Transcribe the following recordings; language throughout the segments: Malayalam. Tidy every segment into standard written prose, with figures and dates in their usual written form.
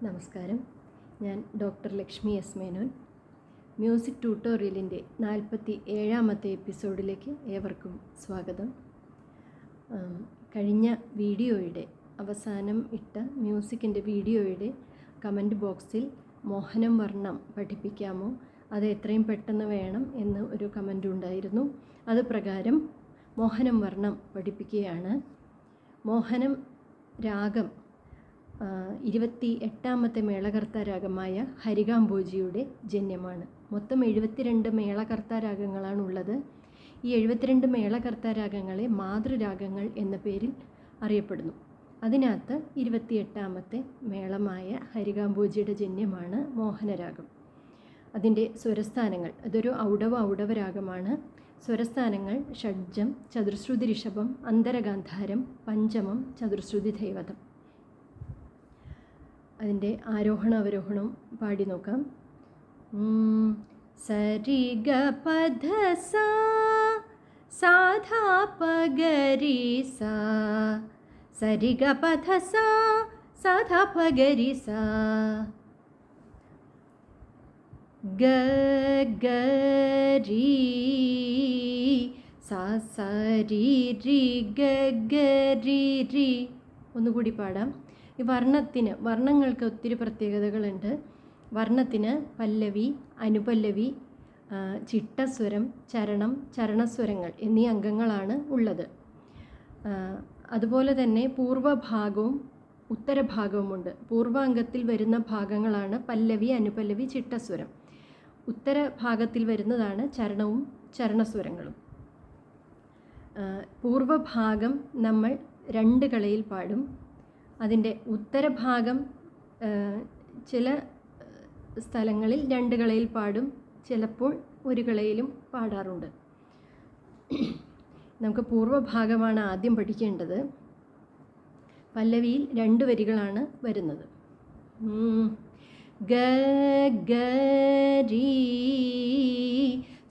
നമസ്കാരം. ഞാൻ doctor Lakshmi S Menon. Music ട്യൂട്ടോറിയലിൻ്റെ 47ാമത്തെ എപ്പിസോഡിലേക്ക് ഏവർക്കും സ്വാഗതം. കഴിഞ്ഞ വീഡിയോയുടെ അവസാനം ഇട്ട മ്യൂസിക്കിൻ്റെ വീഡിയോയുടെ കമൻറ്റ് ബോക്സിൽ മോഹനം വർണ്ണം പഠിപ്പിക്കാമോ, അത് എത്രയും പെട്ടെന്ന് വേണം എന്ന് ഒരു കമൻ്റ് ഉണ്ടായിരുന്നു. അത് പ്രകാരം മോഹനം വർണ്ണം പഠിപ്പിക്കുകയാണ്. മോഹനം രാഗം 28ാമത്തെ മേളകർത്താ രാഗമായ ഹരികാംബോജിയുടെ ജന്യമാണ്. മൊത്തം 72 മേളകർത്താ രാഗങ്ങളാണുള്ളത്. ഈ 72 മേളകർത്താ രാഗങ്ങളെ മാതൃരാഗങ്ങൾ എന്ന പേരിൽ അറിയപ്പെടുന്നു. അതിനകത്ത് 28ാമത്തെ മേളമായ ഹരികാംബോജിയുടെ ജന്യമാണ് മോഹനരാഗം. അതിൻ്റെ സ്വരസ്ഥാനങ്ങൾ, അതൊരു ഔഡവ രാഗമാണ്. സ്വരസ്ഥാനങ്ങൾ ഷഡ്ജം, ചതുർശ്രുതി ഋഷഭം, അന്തരഗാന്ധാരം, പഞ്ചമം, ചതുർശ്രുതി ധൈവതം. അതിൻ്റെ ആരോഹണ അവരോഹണം പാടി നോക്കാം. സരി ഗ പധ സാ സാധാ പഗരി സാ, സരി ഗ പധ സാ സാധാ പഗരി സാ, ഗ ഗരി സാ സരി രി ഗ ഗരി രി. ഒന്നുകൂടി പാടാം. ഈ വർണ്ണങ്ങൾക്ക് ഒത്തിരി പ്രത്യേകതകളുണ്ട്. വർണ്ണത്തിന് പല്ലവി, അനുപല്ലവി, ചിട്ടസ്വരം, ചരണം, ചരണസ്വരങ്ങൾ എന്നീ അംഗങ്ങളാണ് ഉള്ളത്. അതുപോലെ തന്നെ പൂർവഭാഗവും ഉത്തരഭാഗവുമുണ്ട്. പൂർവാംഗത്തിൽ വരുന്ന ഭാഗങ്ങളാണ് പല്ലവി, അനുപല്ലവി, ചിട്ടസ്വരം. ഉത്തരഭാഗത്തിൽ വരുന്നതാണ് ചരണവും ചരണസ്വരങ്ങളും. പൂർവഭാഗം നമ്മൾ 2 കളയിൽ പാടും. അതിൻ്റെ ഉത്തരഭാഗം ചില സ്ഥലങ്ങളിൽ 2 കളയിൽ പാടും, ചിലപ്പോൾ 1 കളയിലും പാടാറുണ്ട്. നമുക്ക് പൂർവഭാഗമാണ് ആദ്യം പഠിക്കേണ്ടത്. പല്ലവിയിൽ 2 വരികളാണ് വരുന്നത്. ഗ ഗരി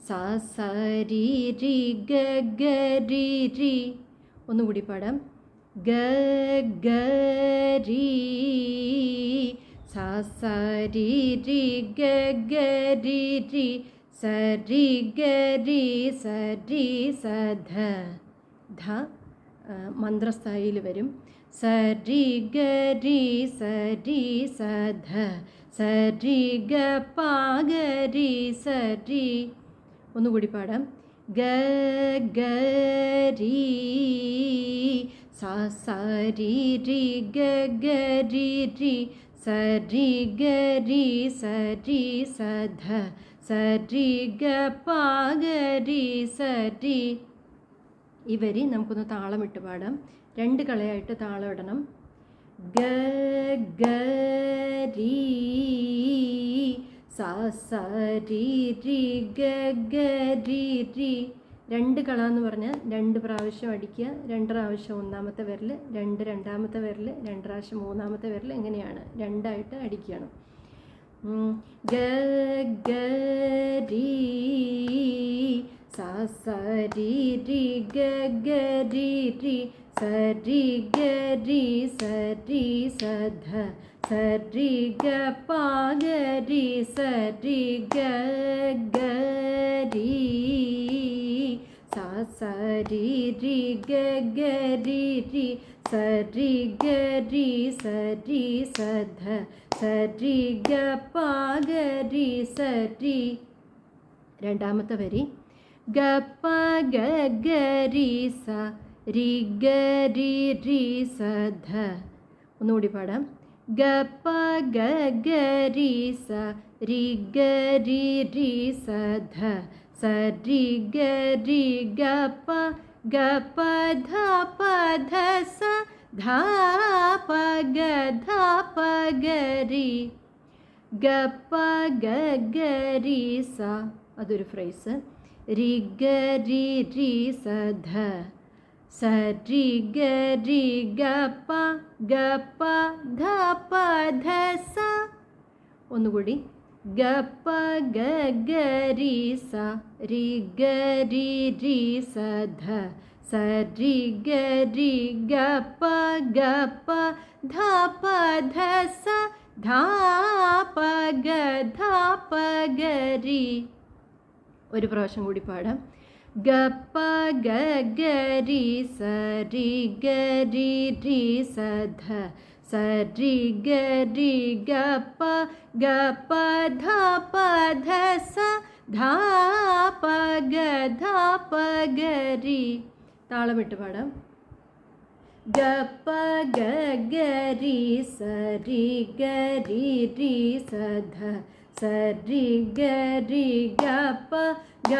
സാ സരി രി ഗ ഗരി രി. ഒന്നുകൂടി പാടാം. ഗ ഗരി സാ സരി രി ഗ ഗരി രി, സരി ഗരി സരി സധ. ധ മന്ത്രസ്ഥായിൽ വരും. സരി ഗരി സരി സധ, സരി ഗ പാഗരി സരി. ഒന്നുകൂടി പാടാം. ഗ ഗരി സാ സരി രി ഗ ഗരി രി, സരി ഗരി സരി സധ, സരി ഗ പാഗരി സരി. ഈ വരി നമുക്കൊന്ന് താളമിട്ട് പാടാം. 2 കളയായിട്ട് താളം ഇടണം. ഗ ഗരി സാ സരി രി ഗ ഗരി രി. 2 കള എന്ന് പറഞ്ഞാൽ 2 പ്രാവശ്യം അടിക്കുക. 2 പ്രാവശ്യം ഒന്നാമത്തെ വിരൽ, 2 രണ്ടാമത്തെ വിരൽ, 2 പ്രാവശ്യം മൂന്നാമത്തെ വിരൽ, എങ്ങനെയാണ് 2 ആയിട്ട് അടിക്കണം. ഗ ഗരി സാ സരി രി ഗ ഗരി രി, സരി ഗരി സരി സധ, സരി ഗ പാഗരി സരി ഗ ഗരി സാ സരി രി ഗ ഗരി രി, സരി ഗരി സരി സധ, സരി ഗ പാഗരി സരി. രണ്ടാമത്തെ വരി ഗ പ ഗ ഗരി സ രി ഗരി രി സധ. ഒന്നുകൂടി പാടാം. ഗ പ ഗ ഗരി സ രി ഗരി രി സധ, സരി ഗരി ഗ പ ധ പ ധ സ ധ പ ഗ ധ പ ഗരി. ഗ പ ഗ ഗരി സ, അതൊരു ഫ്രേസ്. രി ഗരി രി സധ, സരി ഗരി ഗ പ ധ പ ധ സ. ഒന്നുകൂടി. ഗ പ ഗ ഗരി സ രി ഗരി രി സധ, സരി ഗരി ഗ പ ധ പ ധ സ ധാ പ ഗ ധാ പ ഗ രി. ഒരു പ്രാവശ്യം കൂടി പാടാം. ഗ പ ഗ ഗ രി സ രി ഗ രി രി സ ധ സ രി ഗ രി ഗ പ ധ പ ധ സ ധാ പ ഗ ധാ പ ഗ രി. താളമിട്ട് പാടാം. ഗ പ ഗ ഗ രി സ രി ഗ രി രി സ ധ സ രി ഗ രി ഗ പ ധ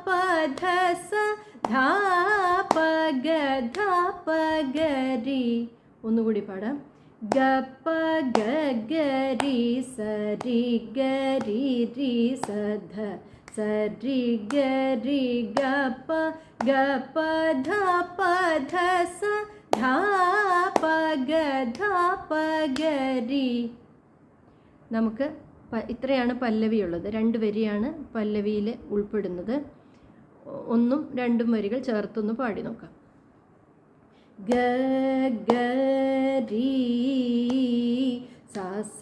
പ ധ സ ധാ പ ഗ ധാ പ ഗ രി. ഒന്നുകൂടി പാടാം. ഗ പ ഗ ഗ രി സ രി ഗ രി രി സ ധ സ രി ഗ രി ഗ പ ധ പ ധ സ ധാ പ ഗ ധാ പ ഗ രി. നമുക്ക് ഇത്രയാണ് പല്ലവിയുള്ളത്. 2 വരിയാണ് പല്ലവിയിൽ ഉൾപ്പെടുന്നത്. 1ഉം 2ഉം വരികൾ ചേർത്തൊന്ന് പാടി നോക്കാം. ഗ ഗ രി സ സ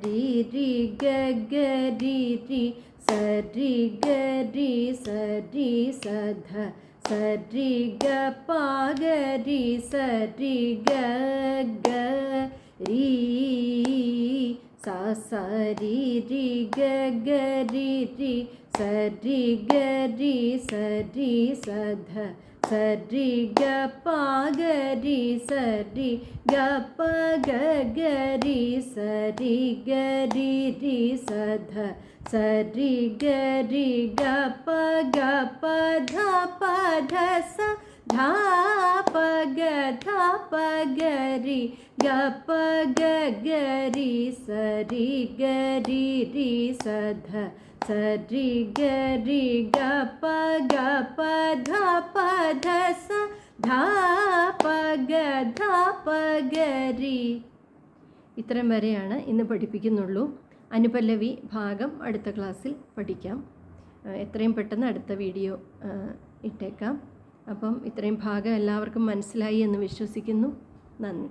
രി രി ഗ ഗ രി രി സ രി ഗ രി സ രി സ ധ സ രി ഗ പ ഗ രി സ രി ഗ ഗ രി സ സ രി രി ഗ ഗ രി രി സ രി ഗ രി സ രി സ ധ സ രി ഗ പ ഗ രി സ രി ഗ പ ഗ ഗ രി സ രി ഗ രി രി സ ധ സ രി ഗ രി ഗ പ ധ പ ധ സ ധാ പ ഗ ധാ പ ഗ രി ഗ പ ഗ ഗ രി സ രി ഗ രി രി സ ധ സ രി ഗ രി ഗ പ ധ പ ധ സ ധാ പ ഗ ധാ പ ഗ രി. ഇത്രയും വരെയാണ് ഇന്ന് പഠിപ്പിക്കുന്നുള്ളൂ. അനുപല്ലവി ഭാഗം അടുത്ത ക്ലാസ്സിൽ പഠിക്കാം. എത്രയും പെട്ടെന്ന് അടുത്ത വീഡിയോ ഇട്ടേക്കാം. അപ്പം ഇത്രയും ഭാഗം എല്ലാവർക്കും മനസ്സിലായി എന്ന് വിശ്വസിക്കുന്നു. നന്ദി.